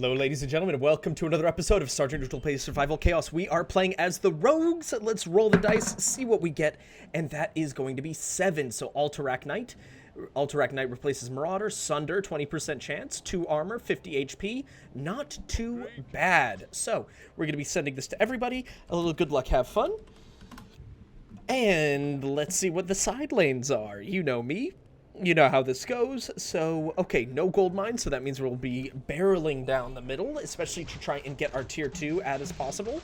Hello, ladies and gentlemen, and welcome to another episode of Sergeant Neutral Plays Survival Chaos. We are playing as the Rogues. Let's roll the dice, see what we get, and that is going to be 7. So Alterac Knight. Alterac Knight replaces Marauder. Sunder, 20% chance. 2 armor, 50 HP. Not too bad. So we're going to be sending this to everybody. A little good luck, have fun. And let's see what the side lanes are. You know me. You know how this goes. So, okay, no gold mine, so that means we'll be barreling down the middle, especially to try and get our tier 2 as possible.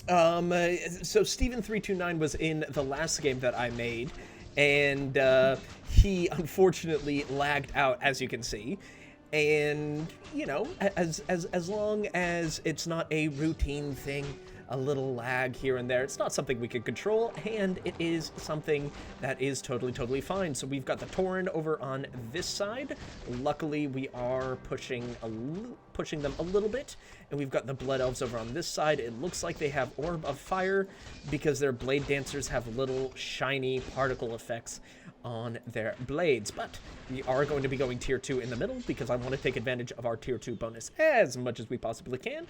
So Steven329 was in the last game that I made, and he unfortunately lagged out, as you can see. And, you know, as long as it's not a routine thing, a little lag here and there, it's not something we can control, and it is something that is totally fine. So we've got the Tauren over on this side. Luckily, we are pushing them a little bit, and we've got the Blood Elves over on this side. It looks like they have Orb of Fire because their Blade Dancers have little shiny particle effects on their blades, but we are going to be going tier 2 in the middle because I want to take advantage of our tier 2 bonus as much as we possibly can.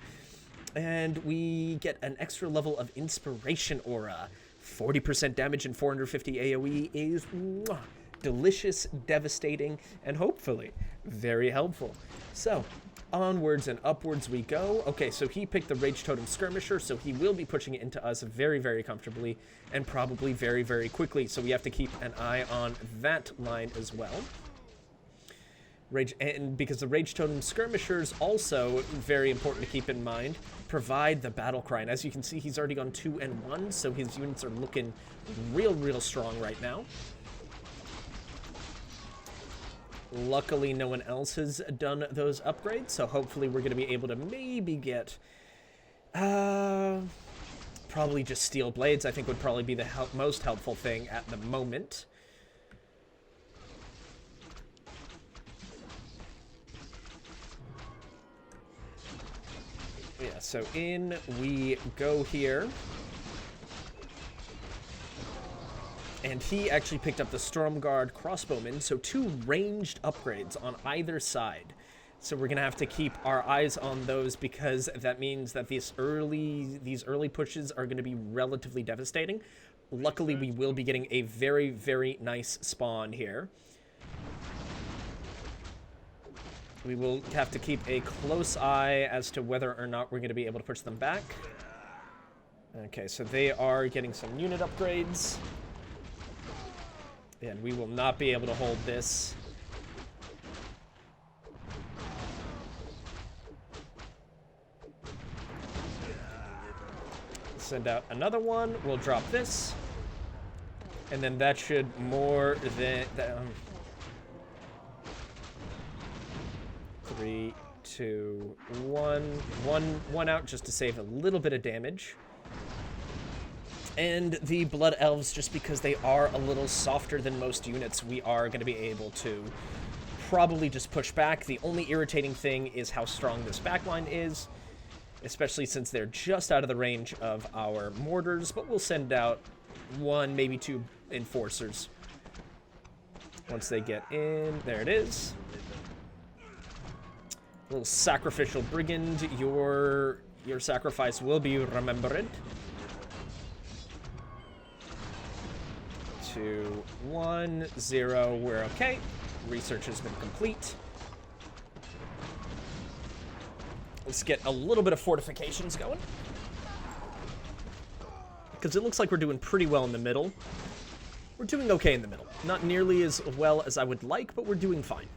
And we get an extra level of Inspiration Aura. 40% damage and 450 AoE is delicious, devastating, and hopefully very helpful. So onwards and upwards we go. Okay, so he picked the Rage Totem Skirmisher, so he will be pushing it into us very comfortably and probably very quickly. So we have to keep an eye on that line as well. And because the Rage Totem Skirmishers, also very important to keep in mind, provide the battle cry. And as you can see, he's already gone 2 and 1, so his units are looking real strong right now. Luckily, no one else has done those upgrades, so hopefully we're going to be able to maybe get probably just Steel Blades. I think would probably be the most helpful thing at the moment. Yeah, so in we go here. And he actually picked up the Stormguard Crossbowman, so 2 ranged upgrades on either side. So we're going to have to keep our eyes on those because that means that these early pushes are going to be relatively devastating. Luckily, we will be getting a very nice spawn here. We will have to keep a close eye as to whether or not we're going to be able to push them back. Okay, so they are getting some unit upgrades. And we will not be able to hold this. Send out another one. We'll drop this. And then that should more than... 3, 2, 1. One out just to save a little bit of damage. And the Blood Elves, just because they are a little softer than most units, we are going to be able to probably just push back. The only irritating thing is how strong this backline is, especially since they're just out of the range of our mortars, but we'll send out 1, maybe 2 enforcers. Once they get in, there it is. Little sacrificial brigand, your sacrifice will be remembered. 2, 1, 0, we're okay. Research has been complete. Let's get a little bit of fortifications going. Because it looks like we're doing pretty well in the middle. We're doing okay in the middle. Not nearly as well as I would like, but we're doing fine.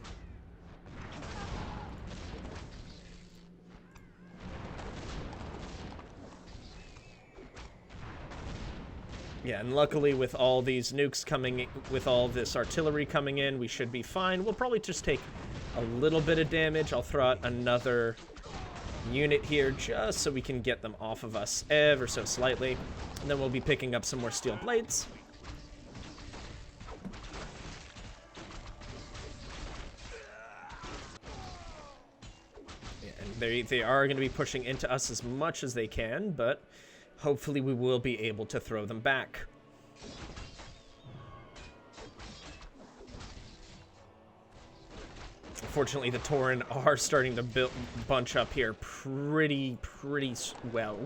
Yeah, and luckily with all these nukes coming, with all this artillery coming in, we should be fine. We'll probably just take a little bit of damage. I'll throw out another unit here just so we can get them off of us ever so slightly. And then we'll be picking up some more steel blades. Yeah, and they are going to be pushing into us as much as they can, but hopefully we will be able to throw them back. Fortunately, the Tauren are starting to bunch up here pretty well.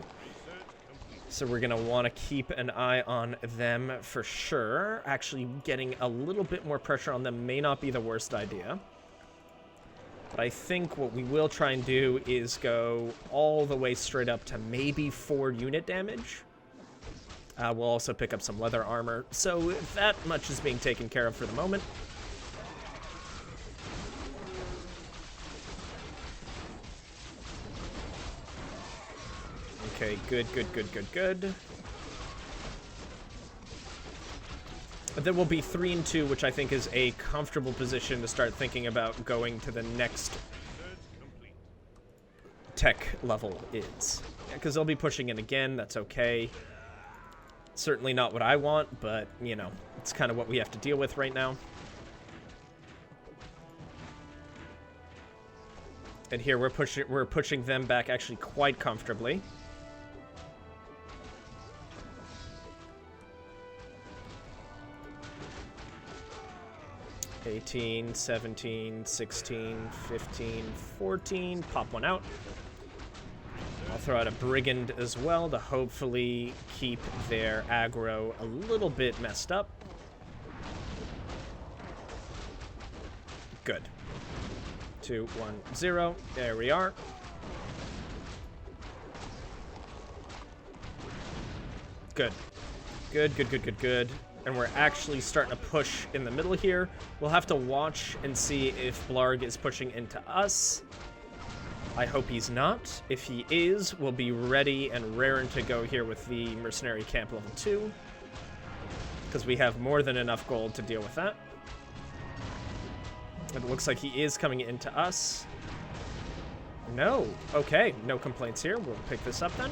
So we're going to want to keep an eye on them for sure. Actually, getting a little bit more pressure on them may not be the worst idea. But I think what we will try and do is go all the way straight up to maybe 4 unit damage. We'll also pick up some leather armor. So that much is being taken care of for the moment. Okay, good. But then we'll be 3 and 2, which I think is a comfortable position to start thinking about going to the next tech level is. Because they'll be pushing in again, that's okay. Certainly not what I want, but, you know, it's kind of what we have to deal with right now. And here we're pushing them back actually quite comfortably. 18, 17, 16, 15, 14. Pop one out. I'll throw out a Brigand as well to hopefully keep their aggro a little bit messed up. Good. 2, 1, 0. There we are. Good. Good. And we're actually starting to push in the middle here. We'll have to watch and see if Blarg is pushing into us. I hope he's not. If he is, we'll be ready and raring to go here with the Mercenary Camp level 2. Because we have more than enough gold to deal with that. It looks like he is coming into us. No. Okay, no complaints here. We'll pick this up then.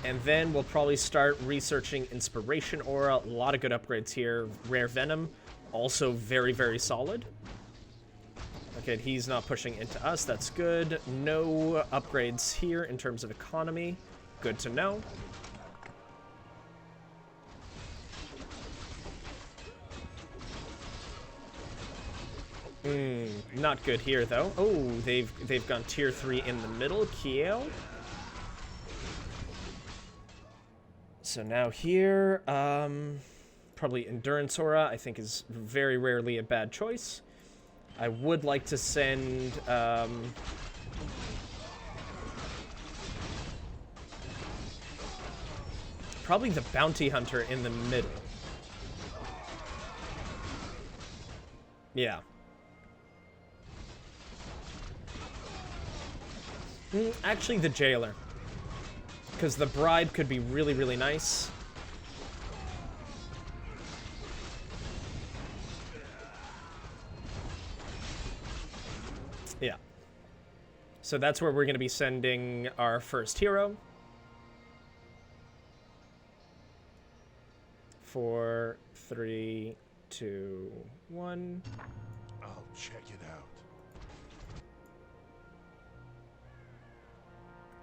And then we'll probably start researching Inspiration Aura. A lot of good upgrades here. Rare Venom, also very solid. Okay, he's not pushing into us. That's good. No upgrades here in terms of economy. Good to know. Not good here, though. Oh, they've gone tier 3 in the middle. Kiel. So now here, probably Endurance Aura, I think is very rarely a bad choice. I would like to send, probably the Bounty Hunter in the middle. Yeah. Actually, the Jailer. Because the bribe could be really nice. Yeah. So that's where we're going to be sending our first hero. 4, 3, 2, 1. I'll check it out.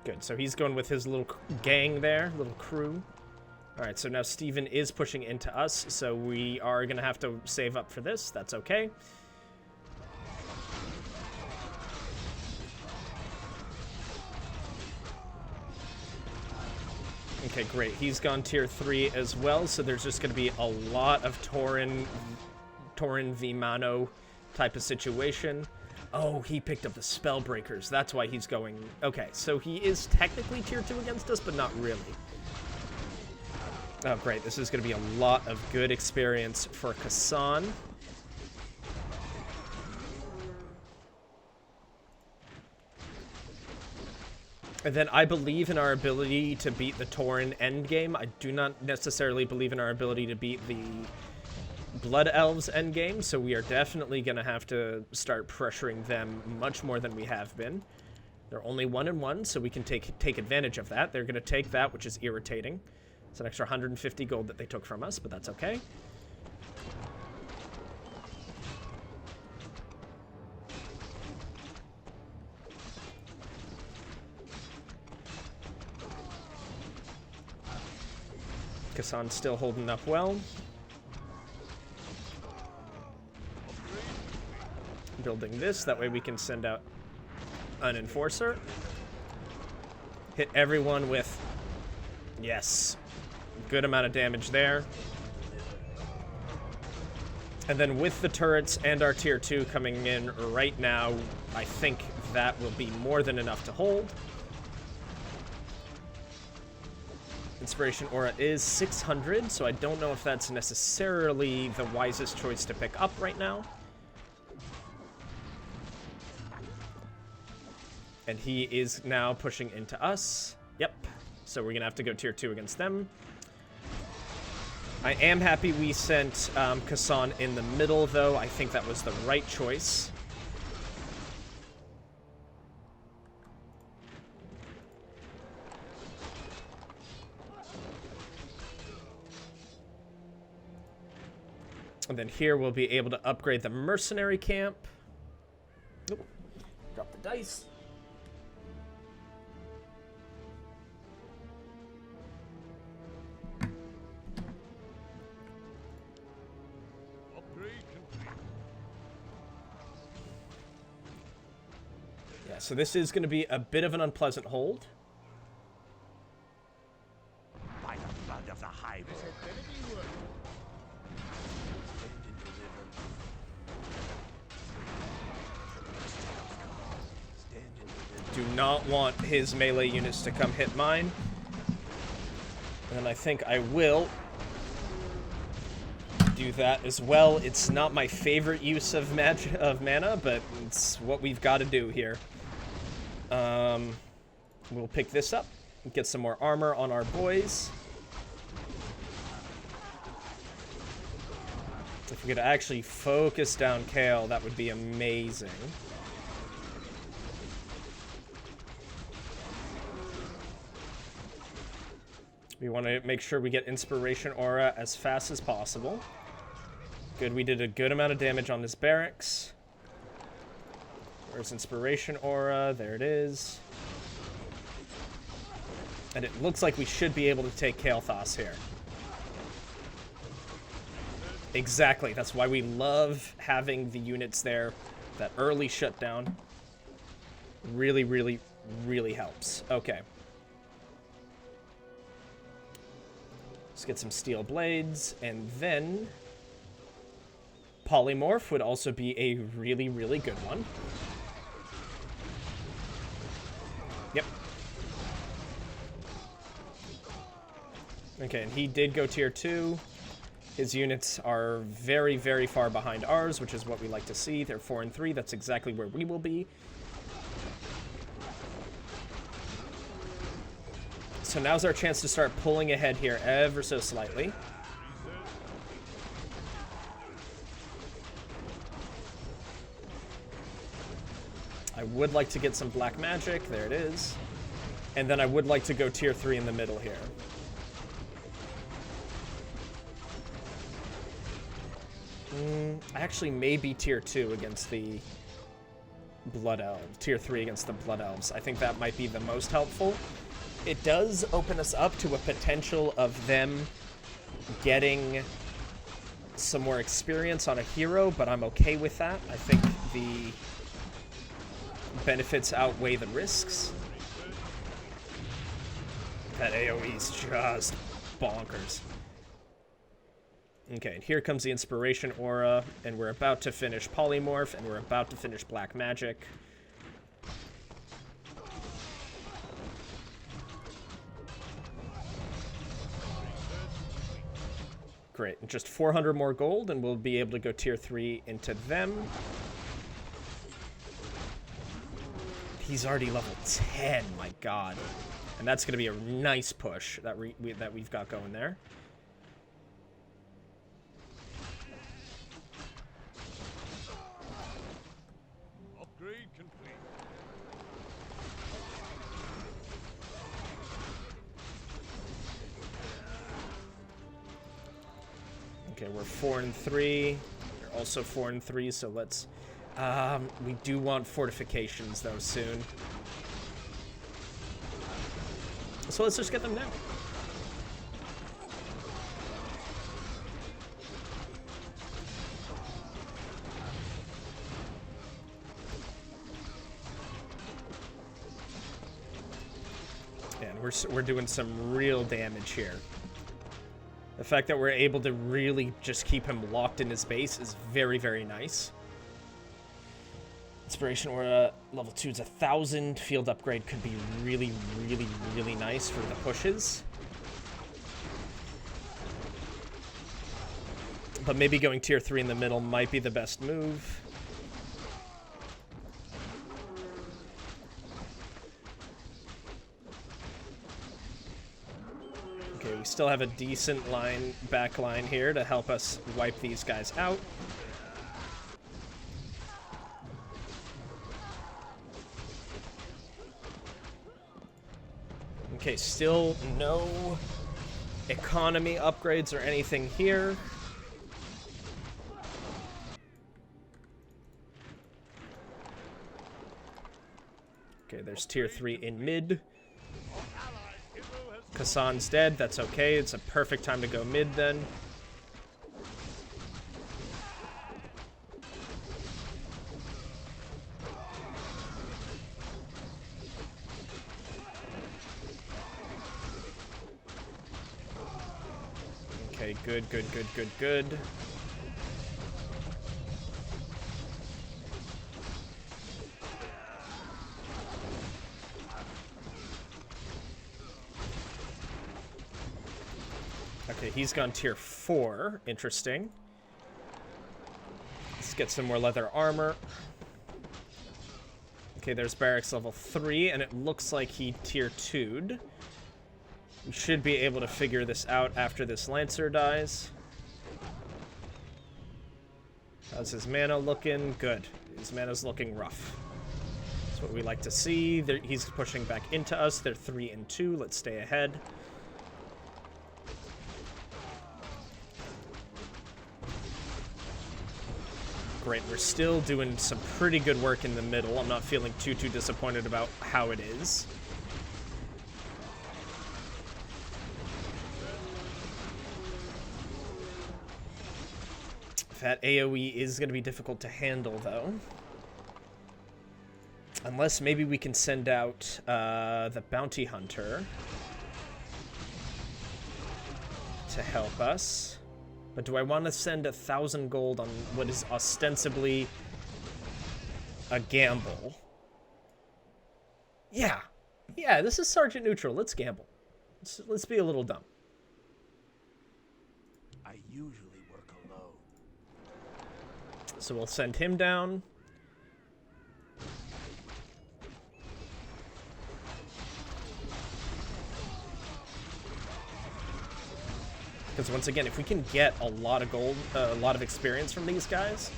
Good, so he's going with his little gang there, little crew. Alright, so now Steven is pushing into us, so we are going to have to save up for this. That's okay. Okay, great. He's gone tier 3 as well, so there's just going to be a lot of Tauren v Mano type of situation. Oh, he picked up the Spellbreakers. That's why he's going... Okay, so he is technically tier 2 against us, but not really. Oh, great. This is going to be a lot of good experience for Kassan. And then I believe in our ability to beat the Tauren endgame. I do not necessarily believe in our ability to beat the Blood Elves endgame, so we are definitely going to have to start pressuring them much more than we have been. They're only 1-1, so we can take advantage of that. They're going to take that, which is irritating. It's an extra 150 gold that they took from us, but that's okay. Kassan's still holding up well. Building this, that way we can send out an enforcer. Hit everyone with... Yes. Good amount of damage there. And then with the turrets and our tier 2 coming in right now, I think that will be more than enough to hold. Inspiration Aura is 600, so I don't know if that's necessarily the wisest choice to pick up right now. And he is now pushing into us. Yep. So we're going to have to go tier 2 against them. I am happy we sent Kassan in the middle, though. I think that was the right choice. And then here we'll be able to upgrade the mercenary camp. Oop. Drop the dice. Yeah, so this is going to be a bit of an unpleasant hold. By the blood of the High Lord. Do not want his melee units to come hit mine. And I think I will do that as well. It's not my favorite use of mana, but it's what we've got to do here. We'll pick this up and get some more armor on our boys. If we could actually focus down Kale, that would be amazing. We want to make sure we get Inspiration Aura as fast as possible. Good, we did a good amount of damage on this barracks. Where's Inspiration Aura? There it is. And it looks like we should be able to take Kael'thas here. Exactly, that's why we love having the units there. That early shutdown really, really, really helps. Okay. Let's get some steel blades, and then polymorph would also be a really, really good one. Yep. Okay, and he did go tier 2. His units are very, very far behind ours, which is what we like to see. They're 4 and 3. That's exactly where we will be. So now's our chance to start pulling ahead here ever so slightly. I would like to get some black magic. There it is. And then I would like to go tier 3 in the middle here. Actually, maybe tier 2 against the Blood Elves. Tier 3 against the Blood Elves. I think that might be the most helpful. It does open us up to a potential of them getting some more experience on a hero, but I'm okay with that. I think the benefits outweigh the risks. That AoE is just bonkers. Okay, and here comes the Inspiration Aura, and we're about to finish Polymorph, and we're about to finish Black Magic. Great, and just 400 more gold, and we'll be able to go tier 3 into them. He's already level 10, my god. And that's going to be a nice push that we've got going there. Upgrade complete. Okay, we're 4 and 3. We're also 4 and 3, so let's... we do want fortifications, though, soon. So let's just get them now. we're doing some real damage here. The fact that we're able to really just keep him locked in his base is very, very nice. Inspiration Aura level 2 is 1,000. Field upgrade could be really, really, really nice for the pushes. But maybe going tier 3 in the middle might be the best move. Okay, we still have a decent back line here to help us wipe these guys out. Okay, still no economy upgrades or anything here. Okay, there's tier 3 in mid. Kassan's dead, that's okay. It's a perfect time to go mid then. Okay, good, good, good, good, good. Okay, he's gone tier 4. Interesting. Let's get some more leather armor. Okay, there's barracks level 3, and it looks like he tier 2'd. We should be able to figure this out after this Lancer dies. How's his mana looking? Good. His mana's looking rough. That's what we like to see. He's pushing back into us. They're 3 and 2. Let's stay ahead. Great, we're still doing some pretty good work in the middle. I'm not feeling too disappointed about how it is. That AoE is going to be difficult to handle, though. Unless maybe we can send out the Bounty Hunter to help us. But do I want to send 1,000 gold on what is ostensibly a gamble? Yeah. Yeah, this is Sergeant Neutral. Let's gamble. Let's be a little dumb. I usually work alone. So we'll send him down. Because once again, if we can get a lot of gold, a lot of experience from these guys,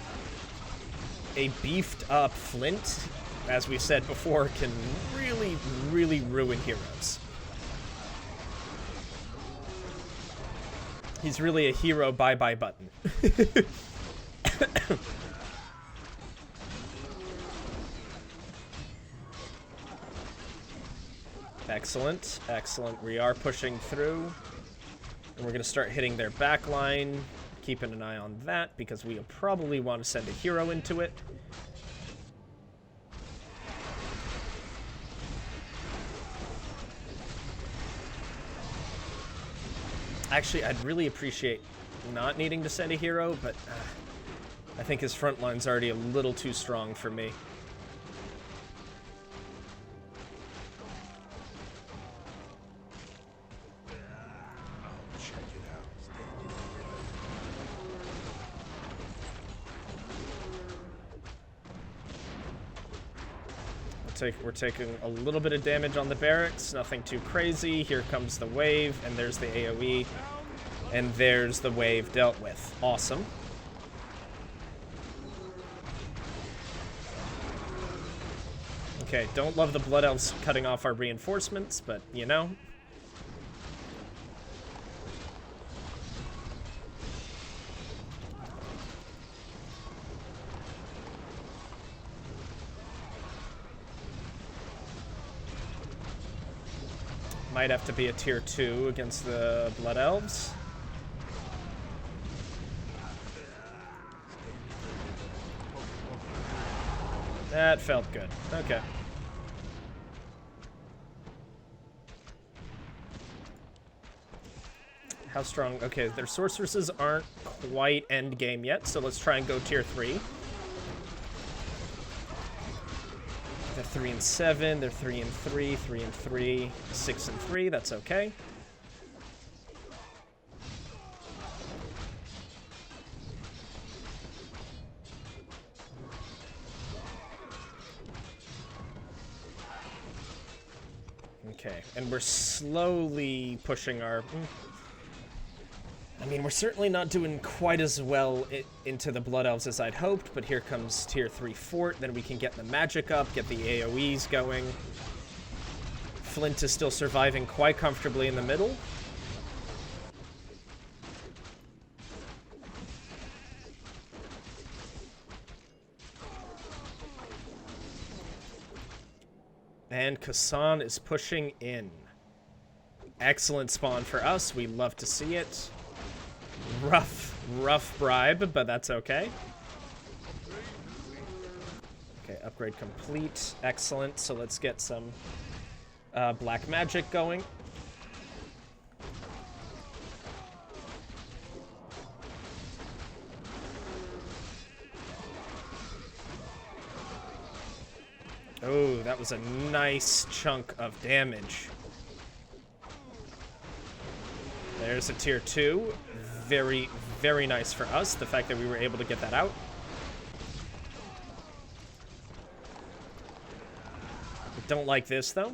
a beefed up Flint, as we said before, can really, really ruin heroes. He's really a hero bye-bye button. Excellent, excellent. We are pushing through. And we're going to start hitting their back line, keeping an eye on that, because we probably want to send a hero into it. Actually, I'd really appreciate not needing to send a hero, but I think his front line's already a little too strong for me. We're taking a little bit of damage on the barracks, nothing too crazy. Here comes the wave, and there's the AoE, and there's the wave dealt with. Awesome. Okay, don't love the Blood Elves cutting off our reinforcements, but, you know. Might have to be a tier 2 against the Blood Elves. That felt good. Okay. How strong? Okay, their sorceresses aren't quite end game yet, so let's try and go tier 3. They're 3 and 7, they're 3 and 3, 3 and 3, 6 and 3, that's okay. Okay, and we're slowly pushing our... I mean, we're certainly not doing quite as well into the Blood Elves as I'd hoped, but here comes tier 3 fort, then we can get the magic up, get the AoEs going. Flint is still surviving quite comfortably in the middle. And Kassan is pushing in. Excellent spawn for us. We love to see it. Rough bribe, but that's okay. Okay, upgrade complete. Excellent. So let's get some black magic going. Oh, that was a nice chunk of damage. There's a tier 2. Very, very nice for us, the fact that we were able to get that out. I don't like this, though.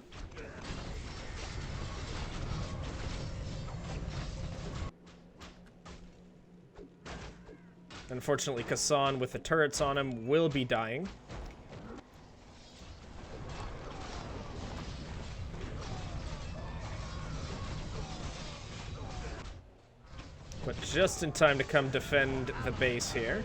Unfortunately, Kassan, with the turrets on him, will be dying. But just in time to come defend the base here.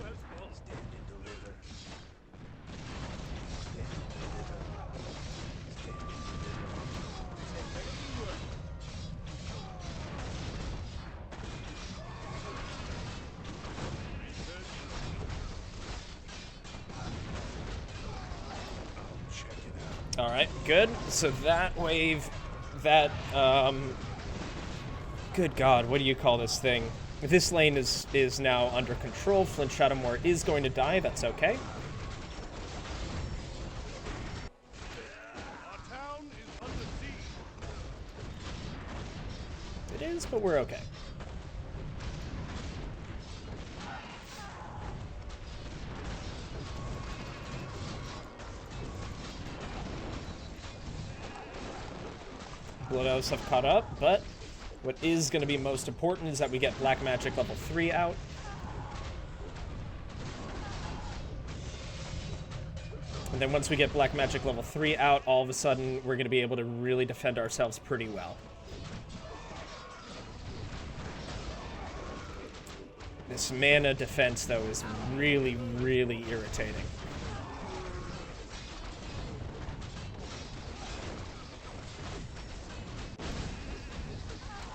All right, good. So that wave, that, good God, what do you call this thing? This lane is now under control. Flint Shadowmoor is going to die. That's okay. Our town is under siege. It is, but we're okay. Blood Elves have caught up, but what is going to be most important is that we get Black Magic level 3 out. And then once we get Black Magic level 3 out, all of a sudden we're going to be able to really defend ourselves pretty well. This mana defense, though, is really, really irritating.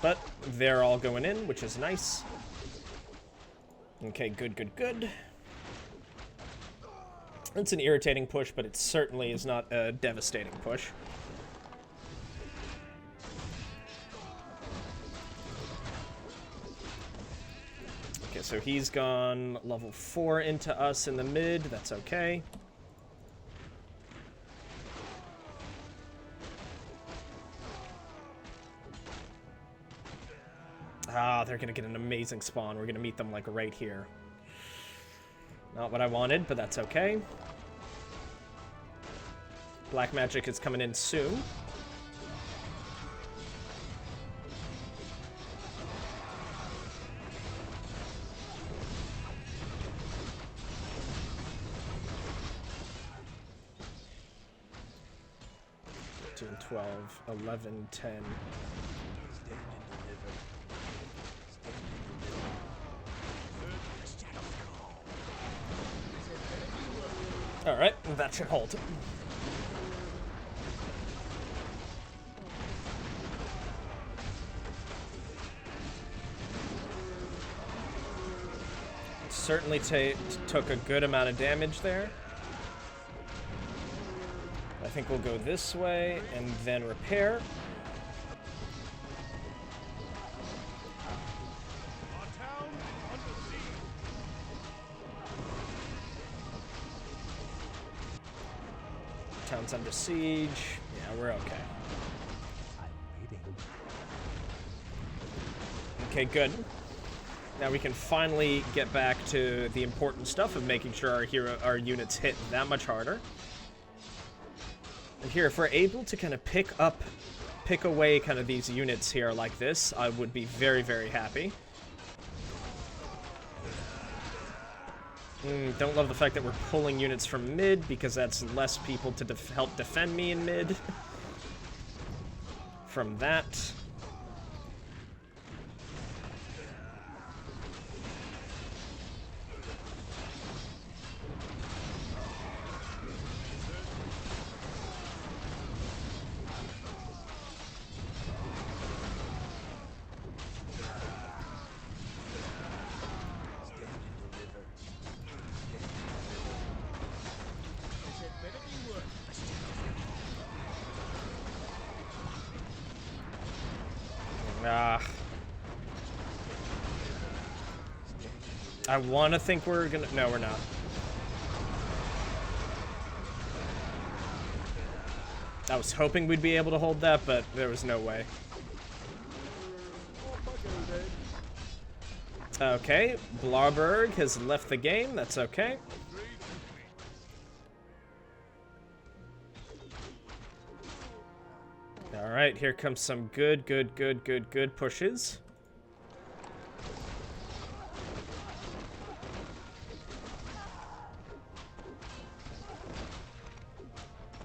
But they're all going in, which is nice. Okay, good, good, good. It's an irritating push, but it certainly is not a devastating push. Okay, so he's gone level 4 into us in the mid. That's okay. Ah, they're gonna get an amazing spawn. We're gonna meet them, like, right here. Not what I wanted, but that's okay. Black Magic is coming in soon. Two, 12, 11, 10. Alright, that should hold. Certainly took a good amount of damage there. I think we'll go this way and then repair. Town's under siege. Yeah, we're okay. I'm waiting. Okay, good. Now we can finally get back to the important stuff of making sure our units hit that much harder. And here, if we're able to kind of pick away kind of these units here like this, I would be very, very happy. Don't love the fact that we're pulling units from mid, because that's less people to help defend me in mid. From that. I want to think we're gonna... No, we're not. I was hoping we'd be able to hold that, but there was no way. Okay, Blarberg has left the game. That's okay. All right, here comes some good pushes.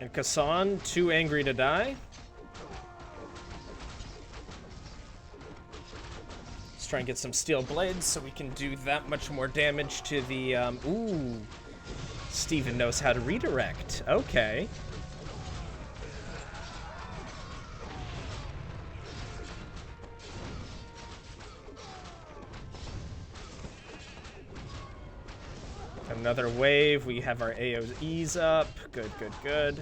And Kassan, too angry to die. Let's try and get some steel blades so we can do that much more damage to the, ooh. Steven knows how to redirect. Okay. Another wave. We have our AOEs up. Good.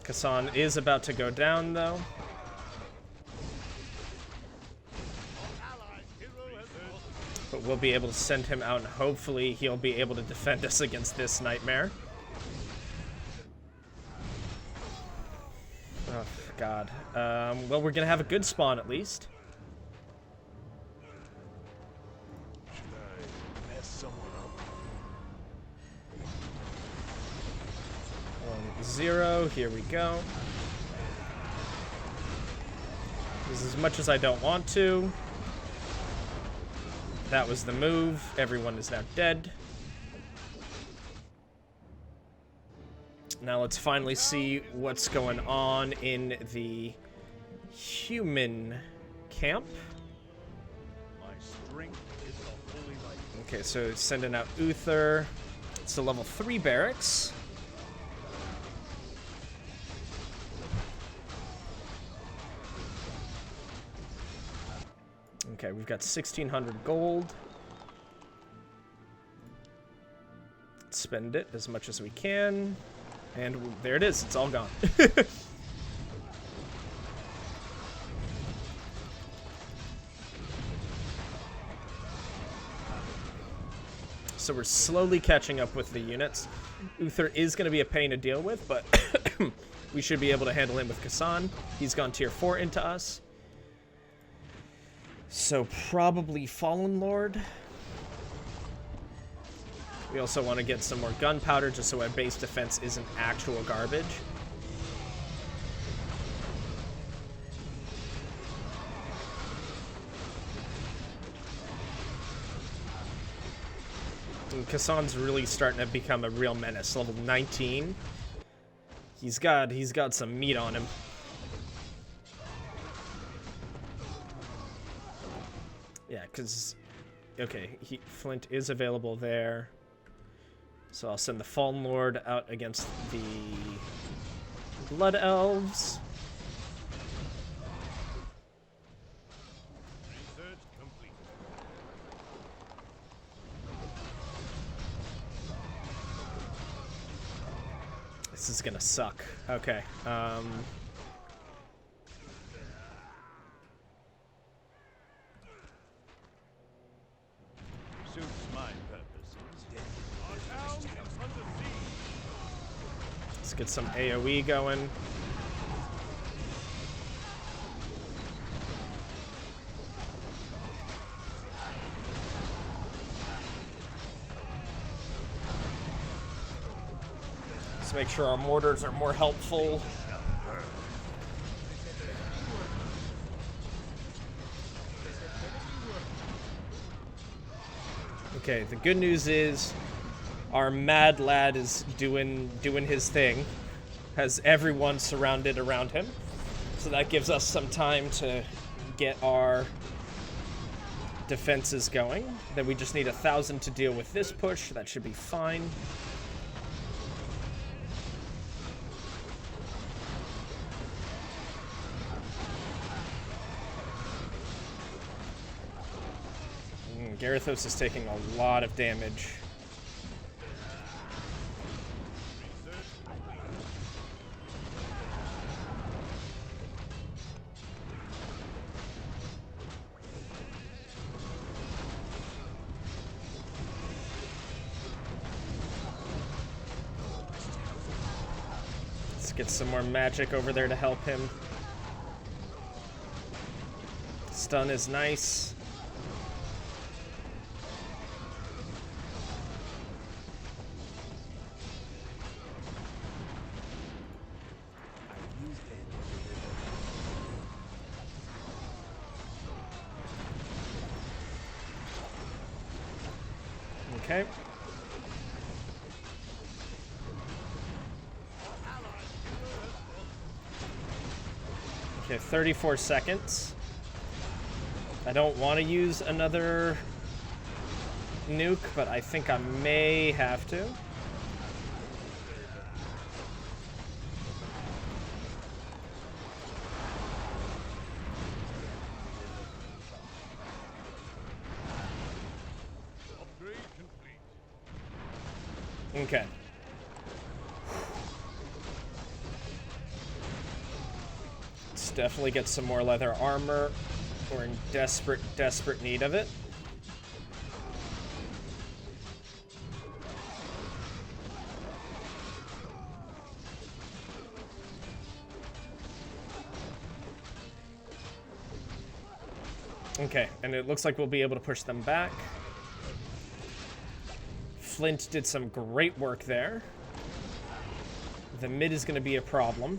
Kassan is about to go down, though. But we'll be able to send him out, and hopefully he'll be able to defend us against this nightmare. Oh, God. Well, we're gonna have a good spawn, at least. 0, here we go. This is as much as I don't want to. That was the move. Everyone is now dead. Now let's finally see what's going on in the human camp. Okay, so sending out Uther. It's a level 3 barracks. Okay, we've got 1,600 gold. Let's spend it as much as we can. And there it is. It's all gone. So we're slowly catching up with the units. Uther is going to be a pain to deal with, but we should be able to handle him with Kassan. He's gone tier 4 into us. So probably Fallen Lord. We also want to get some more gunpowder just so our base defense isn't actual garbage. And Kassan's really starting to become a real menace. Level 19. He's got some meat on him. Yeah, because, okay, Flint is available there. So I'll send the Fallen Lord out against the Blood Elves. Research complete. This is gonna suck. Okay. Suits my purpose. Get some AoE going. Let's make sure our mortars are more helpful. Okay, the good news is our mad lad is doing his thing. Has everyone surrounded around him. So that gives us some time to get our defenses going. Then we just need 1,000 to deal with this push. That should be fine. Garithos is taking a lot of damage. Let's get some more magic over there to help him. Stun is nice. Okay. Okay, 34 seconds. I don't want to use another nuke, but I think I may have to. Okay. Let's definitely get some more leather armor. We're in desperate need of it. Okay, and it looks like we'll be able to push them back. Flint did some great work there. The mid is going to be a problem.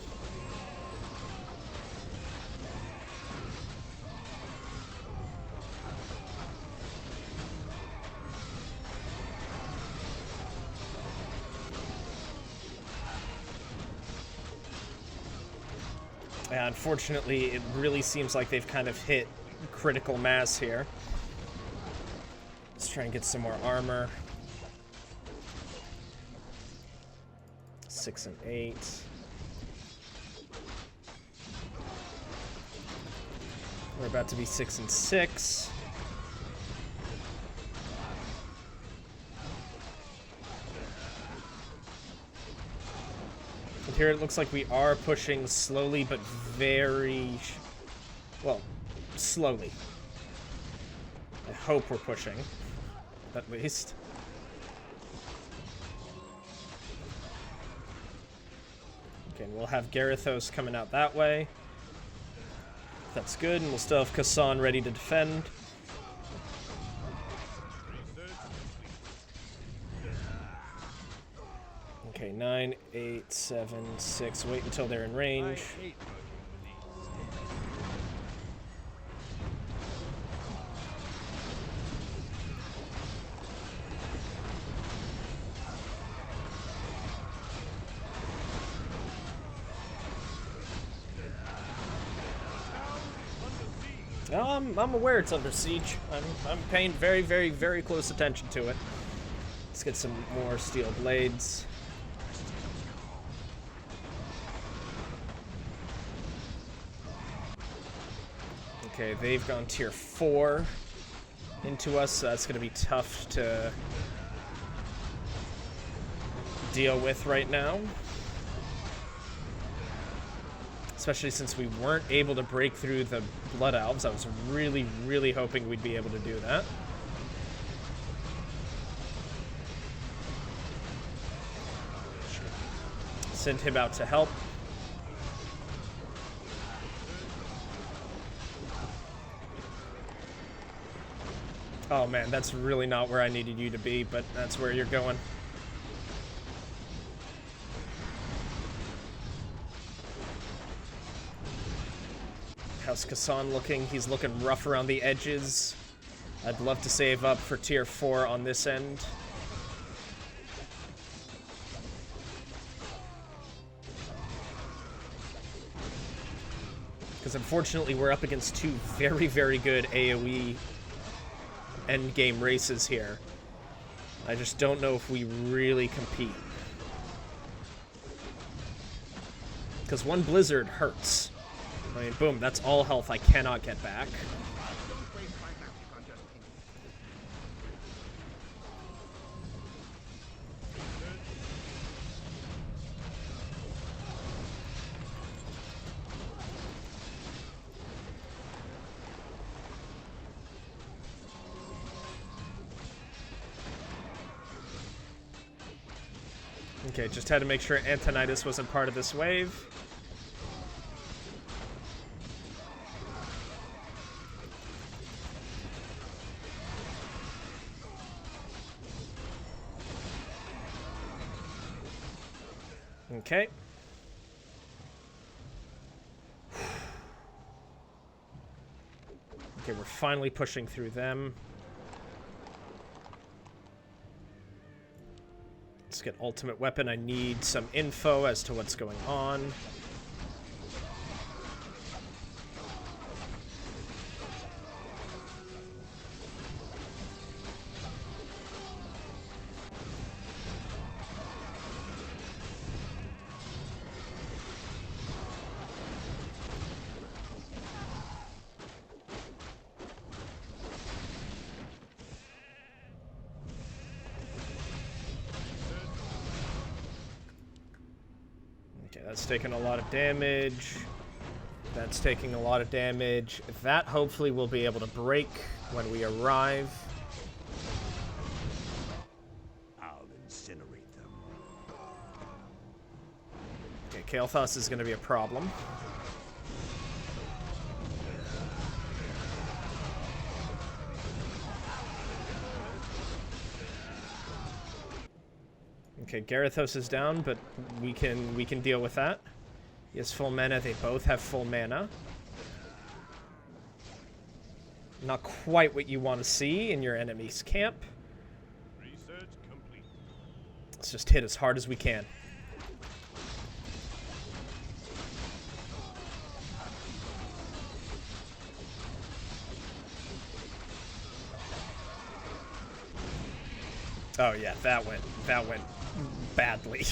Yeah, unfortunately, it really seems like they've kind of hit critical mass here. Let's try and get some more armor. 6 and 8. We're about to be 6 and 6. And here it looks like we are pushing slowly, but very, well, slowly. I hope we're pushing, at least. Okay, and we'll have Garithos coming out that way. That's good, and we'll still have Kassan ready to defend. Okay, 9, 8, 7, 6. Wait until they're in range. Well, I'm aware it's under siege. I'm paying very, very, very close attention to it. Let's get some more steel blades. Okay, they've gone tier 4 into us, so that's going to be tough to deal with right now. Especially since we weren't able to break through the Blood Elves. I was really, really hoping we'd be able to do that. Send him out to help. Oh man, that's really not where I needed you to be, but that's where you're going. How's Kassan looking? He's looking rough around the edges. I'd love to save up for tier 4 on this end. Because unfortunately we're up against two very, very good AoE endgame races here. I just don't know if we really compete. Because one Blizzard hurts. I mean, boom, that's all health I cannot get back. Okay, just had to make sure Antonidas wasn't part of this wave. Okay. Okay, we're finally pushing through them. Let's get ultimate weapon. I need some info as to what's going on. That's taking a lot of damage. That's taking a lot of damage. That hopefully will be able to break when we arrive. I'll incinerate them. Okay, Kael'thas is going to be a problem. Okay, Garithos is down, but we can deal with that. He has full mana. They both have full mana. Not quite what you want to see in your enemy's camp. Research complete. Let's just hit as hard as we can. Oh yeah, that went badly.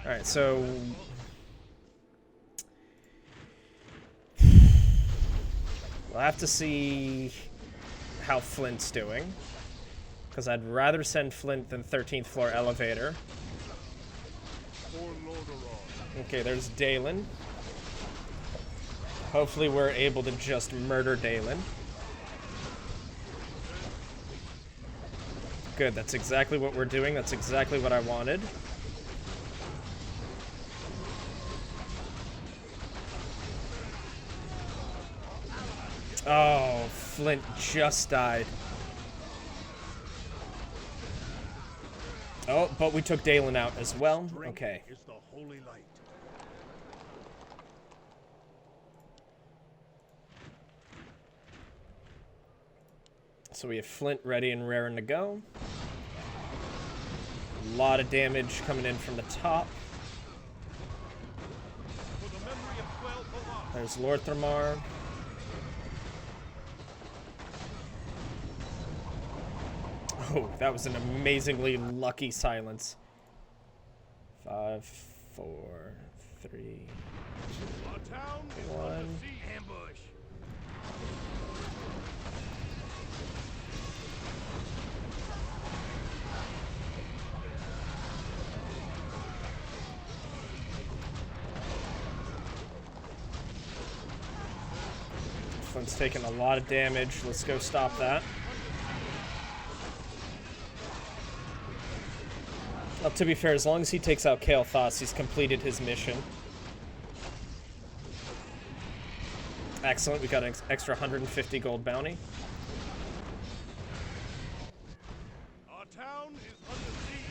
All right, so we'll have to see how Flint's doing, because I'd rather send Flint than 13th floor elevator. Okay, there's Dalen. Hopefully we're able to just murder Dalen. Good, that's exactly what we're doing. That's exactly what I wanted. Oh, Flint just died. Oh, but we took Dalen out as well. Okay. Is the holy light. So we have Flint ready and raring to go. A lot of damage coming in from the top. For the memory of 12 Halas. There's Lorthramar. Oh, that was an amazingly lucky silence. 5, 4, 3, Our town is 1. under siege. Ambush. Flint's taking a lot of damage. Let's go stop that. Well, to be fair, as long as he takes out Kale Thos, he's completed his mission. Excellent, we got an extra 150 gold bounty. Our town is under siege.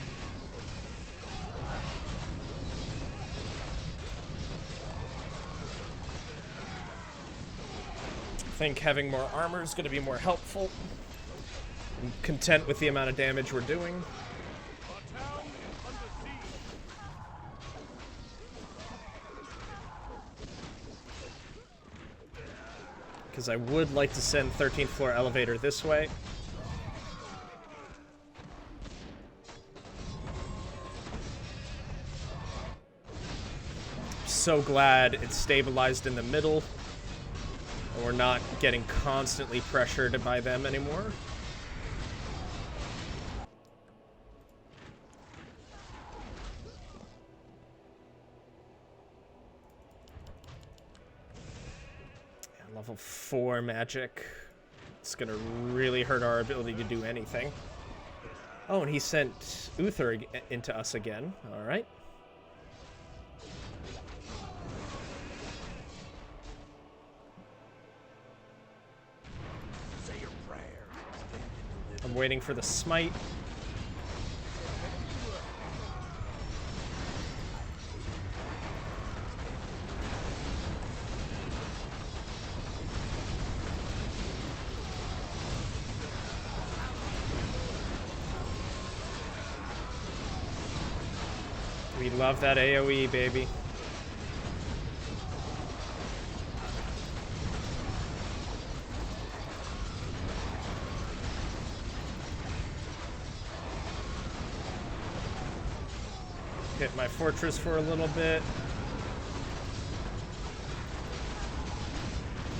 I think having more armor is going to be more helpful. I'm content with the amount of damage we're doing. Our town is under siege. Because I would like to send 13th floor elevator this way. So glad it's stabilized in the middle. And we're not getting constantly pressured by them anymore. Level 4 magic. It's gonna really hurt our ability to do anything. Oh, and he sent Uther into us again. Alright. Say your prayers. I'm waiting for the smite. We love that AoE, baby. Hit my fortress for a little bit.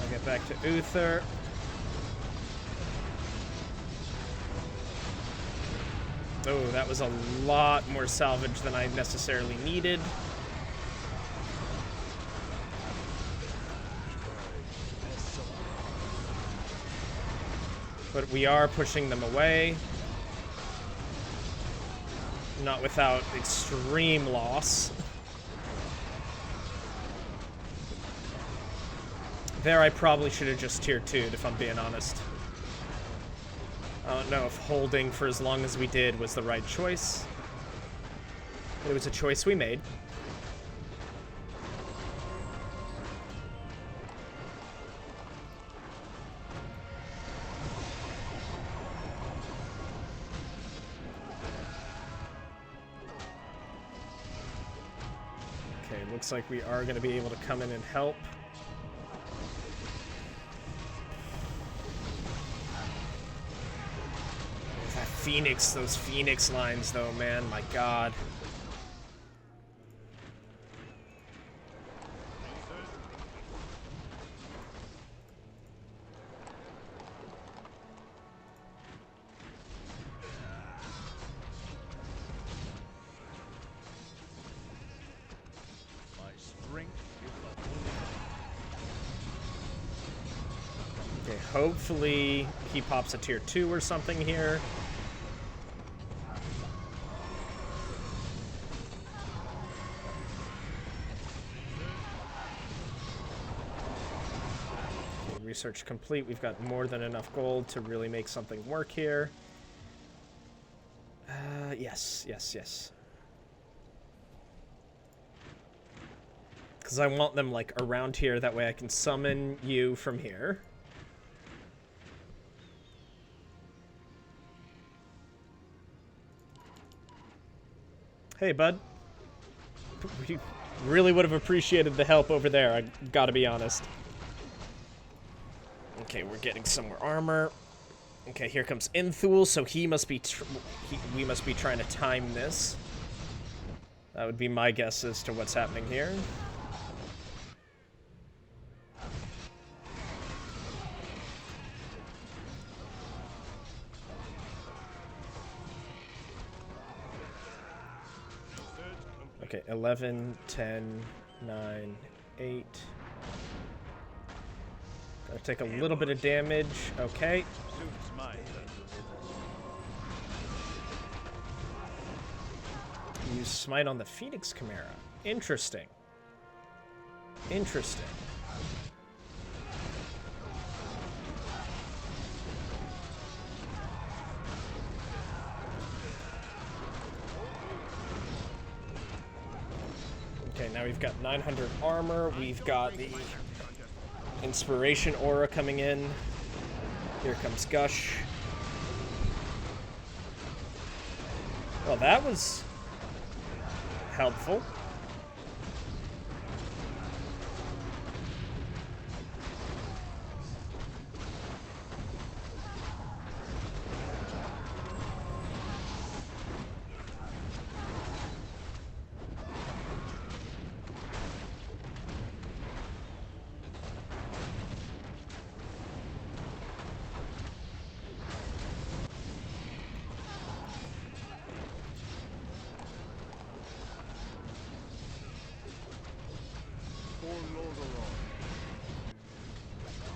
I'll get back to Uther. Oh, that was a lot more salvage than I necessarily needed. But we are pushing them away. Not without extreme loss. There, I probably should have just tier 2'd, if I'm being honest. I don't know if holding for as long as we did was the right choice. But it was a choice we made. Okay, looks like we are going to be able to come in and help. Those Phoenix lines though, man, my god. My strength is Okay, hopefully he pops a tier 2 or something here. Research complete. We've got more than enough gold to really make something work here. Yes. Because I want them, like, around here. That way I can summon you from here. Hey, bud. We really would have appreciated the help over there, I gotta be honest. Okay, we're getting some more armor. Okay, here comes Inthul, so he must be we must be trying to time this. That would be my guess as to what's happening here. Okay, 11, 10, 9, 8. Gotta take a little bit of damage. Okay. suits mine. Use Smite on the Phoenix Chimera. Interesting. Interesting. Okay, now we've got 900 armor. We've got the Inspiration Aura coming in. Here comes Gush. Well, that was helpful.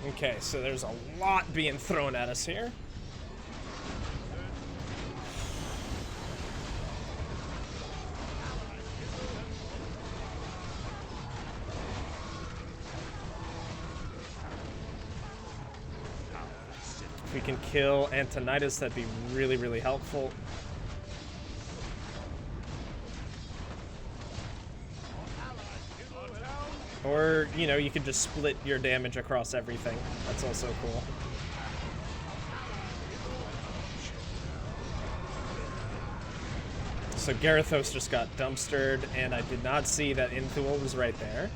Okay, so there's a lot being thrown at us here. If we can kill Antonidas, that'd be really, really helpful. Or, you know, you could just split your damage across everything. That's also cool. So Garithos just got dumpstered, and I did not see that Inthul was right there.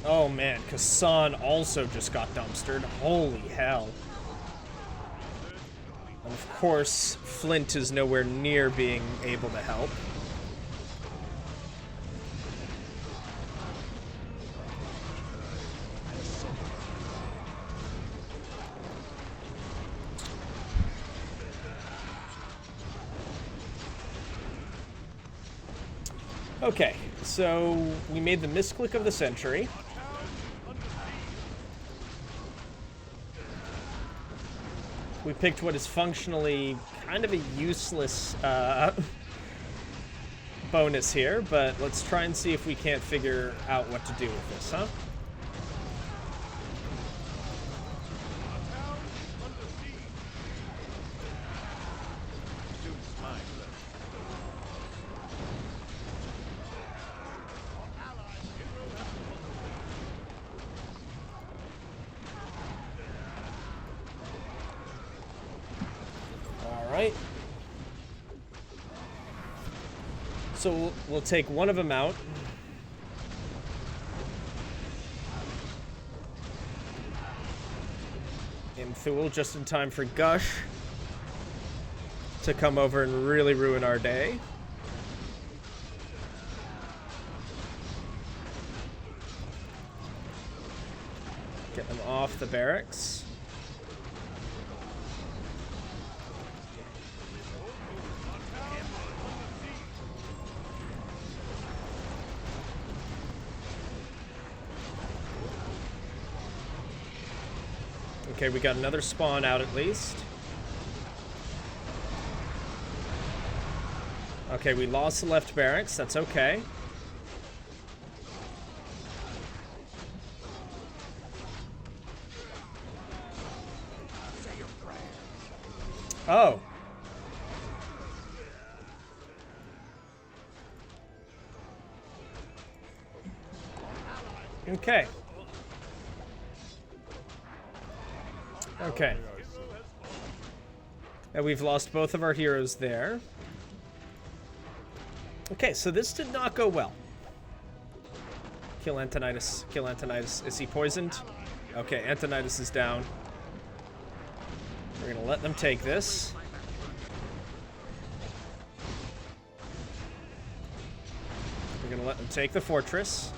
Oh man, Kassan also just got dumpstered. Holy hell. And of course, Flint is nowhere near being able to help. Okay, so we made the misclick of the century. We picked what is functionally kind of a useless bonus here, but let's try and see if we can't figure out what to do with this, huh? So we'll take one of them out. Inthul just in time for Gush to come over and really ruin our day. Get them off the barracks. Okay, we got another spawn out at least. Okay, we lost the left barracks. That's okay. Oh. Okay. Okay. And we've lost both of our heroes there. Okay, so this did not go well. Kill Antonidas. Kill Antonidas. Is he poisoned? Okay, Antonidas is down. We're gonna let them take this. We're gonna let them take the fortress.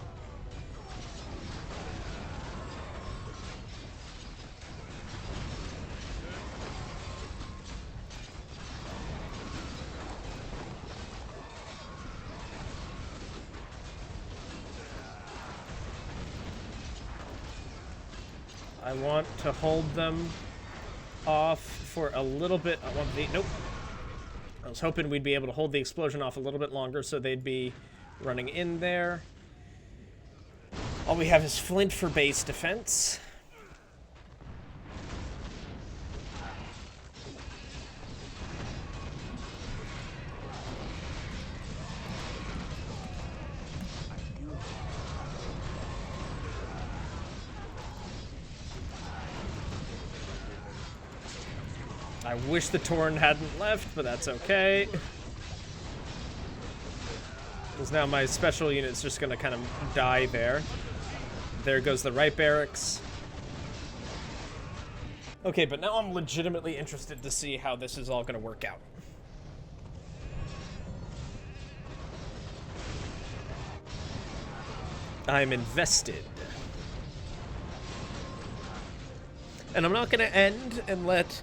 I want to hold them off for a little bit. I want the... Nope. I was hoping we'd be able to hold the explosion off a little bit longer so they'd be running in there. All we have is flint for base defense. I wish the Torn hadn't left, but that's okay. Because now my special unit's just going to kind of die there. There goes the right barracks. Okay, but now I'm legitimately interested to see how this is all going to work out. I'm invested. And I'm not going to end and let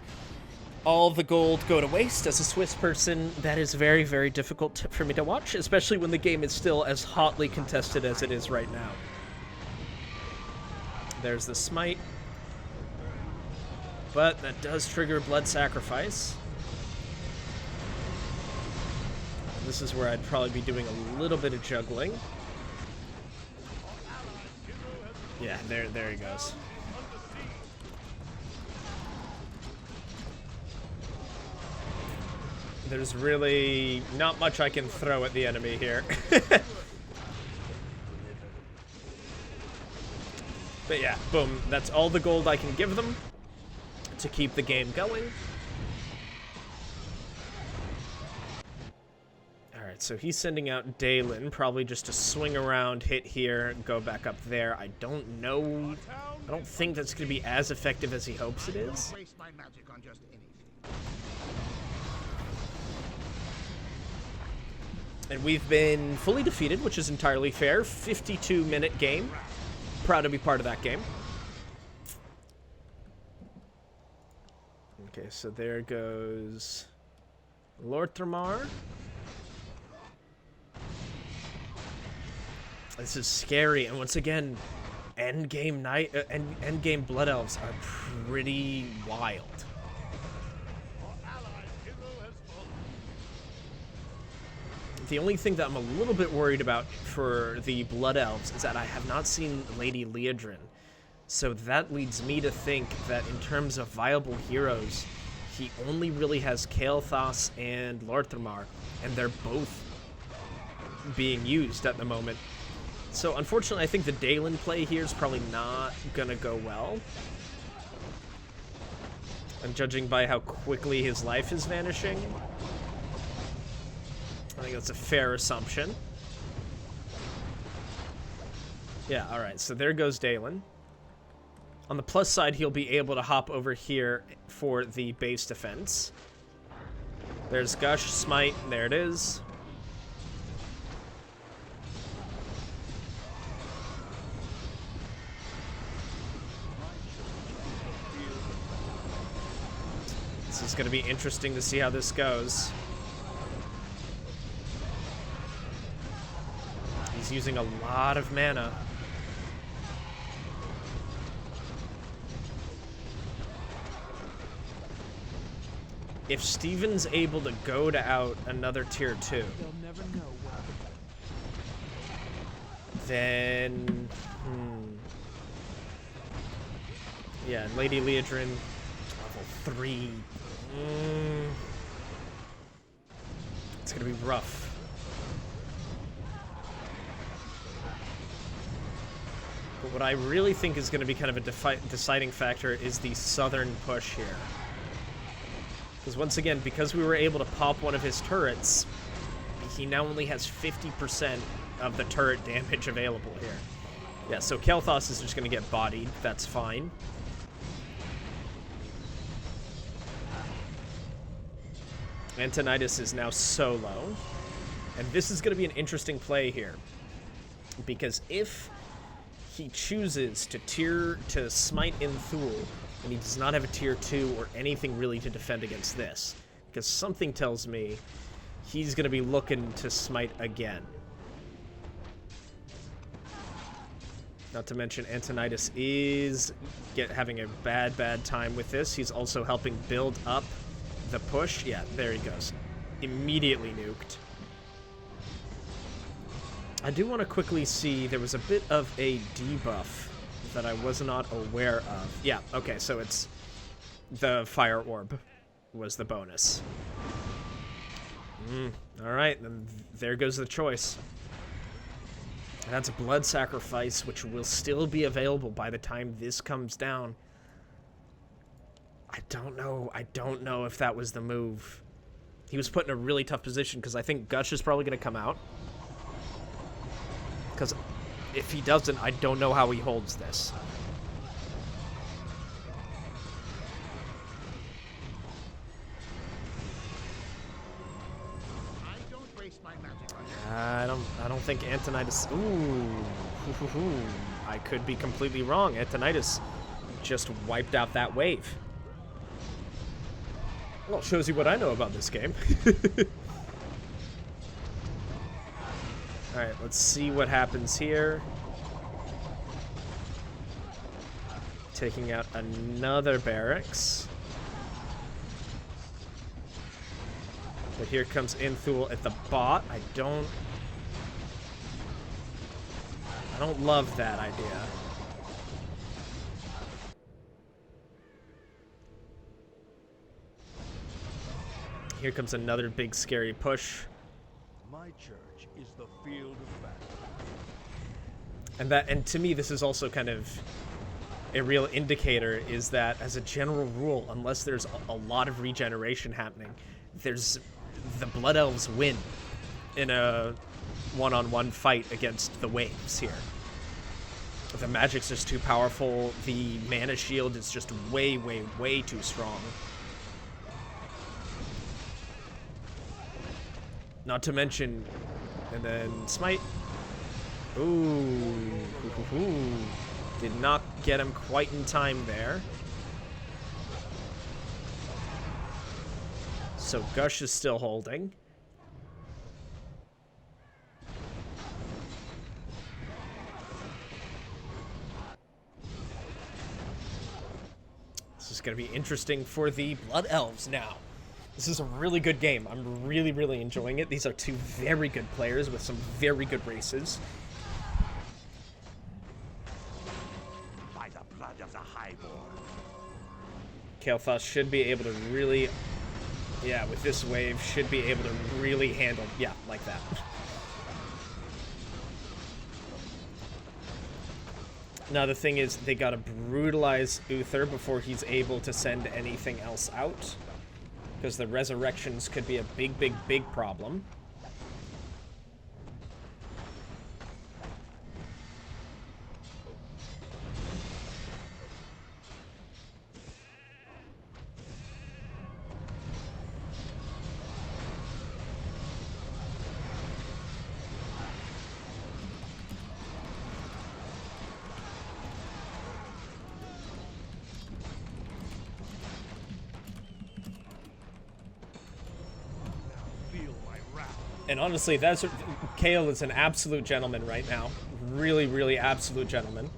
all the gold go to waste. As a Swiss person, that is very, very difficult for me to watch, especially when the game is still as hotly contested as it is right now. There's the smite. But that does trigger blood sacrifice. This is where I'd probably be doing a little bit of juggling. Yeah, there he goes. There's really not much I can throw at the enemy here. But yeah, boom. That's all the gold I can give them to keep the game going. Alright, so he's sending out Dalen, probably just to swing around, hit here, go back up there. I don't know. I don't think that's going to be as effective as he hopes it is. And we've been fully defeated, which is entirely fair. 52-minute game. Proud to be part of that game. Okay, so there goes Lord Thermar. This is scary, and once again, endgame endgame Blood Elves are pretty wild. The only thing that I'm a little bit worried about for the Blood Elves is that I have not seen Lady Liadrin. So that leads me to think that in terms of viable heroes, he only really has Kael'thas and Lord Thermar, and they're both being used at the moment. So unfortunately, I think the Dalen play here is probably not going to go well. And judging by how quickly his life is vanishing, I think that's a fair assumption. Yeah, alright, so there goes Dalen. On the plus side, he'll be able to hop over here for the base defense. There's Gush, Smite, there it is. This is going to be interesting to see how this goes. He's using a lot of mana. If Steven's able to go to out another tier 2, then... Yeah, Lady Liadrin, level 3. It's gonna be rough. But what I really think is going to be kind of a deciding factor is the southern push here. Because once again, because we were able to pop one of his turrets, he now only has 50% of the turret damage available here. Yeah, so Kael'thas is just going to get bodied. That's fine. Antonidas is now solo. And this is going to be an interesting play here. Because if he chooses to smite in Thule, and he does not have a tier 2 or anything really to defend against this, because something tells me he's going to be looking to smite again. Not to mention Antonidas is having a bad time with this. He's also helping build up the push. Yeah, there he goes. Immediately nuked. I do want to quickly see, there was a bit of a debuff that I was not aware of. Yeah, okay, so it's the fire orb was the bonus. Alright, then there goes the choice. That's a blood sacrifice, which will still be available by the time this comes down. I don't know if that was the move. He was put in a really tough position, because I think Gush is probably going to come out. Because if he doesn't, I don't know how he holds this. I don't think Antonidas. Ooh, I could be completely wrong. Antonidas just wiped out that wave. Well, shows you what I know about this game. All right, let's see what happens here. Taking out another barracks. But here comes Inthul at the bot. I don't love that idea. Here comes another big scary push. My church is the field of battle. And to me, this is also kind of a real indicator, is that as a general rule, unless there's a lot of regeneration happening, the Blood Elves win in a one-on-one fight against the waves here. The magic's just too powerful. The mana shield is just way, way, way too strong. Not to mention, and then smite. Ooh. Did not get him quite in time there. So Gush is still holding. This is going to be interesting for the Blood Elves now. This is a really good game. I'm really, really enjoying it. These are two very good players with some very good races. By the blood of the highborn. Kael'thas should be able to really, yeah, with this wave, should be able to really handle, yeah, like that. Now the thing is, they gotta brutalize Uther before he's able to send anything else out. Because the resurrections could be a big, big, big problem. And honestly, Kael is an absolute gentleman right now. Really, really absolute gentleman.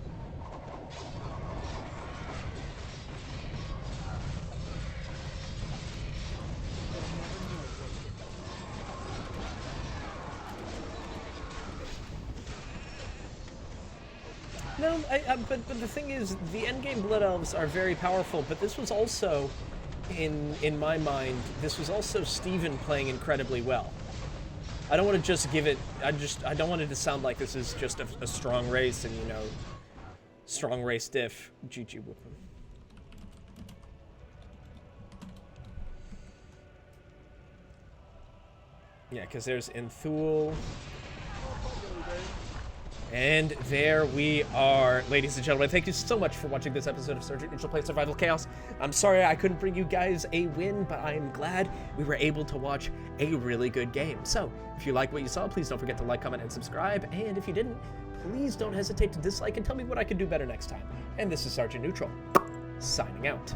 No, but the thing is, the endgame Blood Elves are very powerful, but this was also, in my mind, this was also Steven playing incredibly well. I don't want to just give it, I don't want it to sound like this is just a strong race and, you know, strong race diff. GG whoop him. Yeah, because there's Inthul. And there we are, ladies and gentlemen. Thank you so much for watching this episode of Sergeant Neutral Play Survival Chaos. I'm sorry I couldn't bring you guys a win, but I'm glad we were able to watch a really good game. So, if you like what you saw, please don't forget to like, comment, and subscribe. And if you didn't, please don't hesitate to dislike and tell me what I can do better next time. And this is Sergeant Neutral, signing out.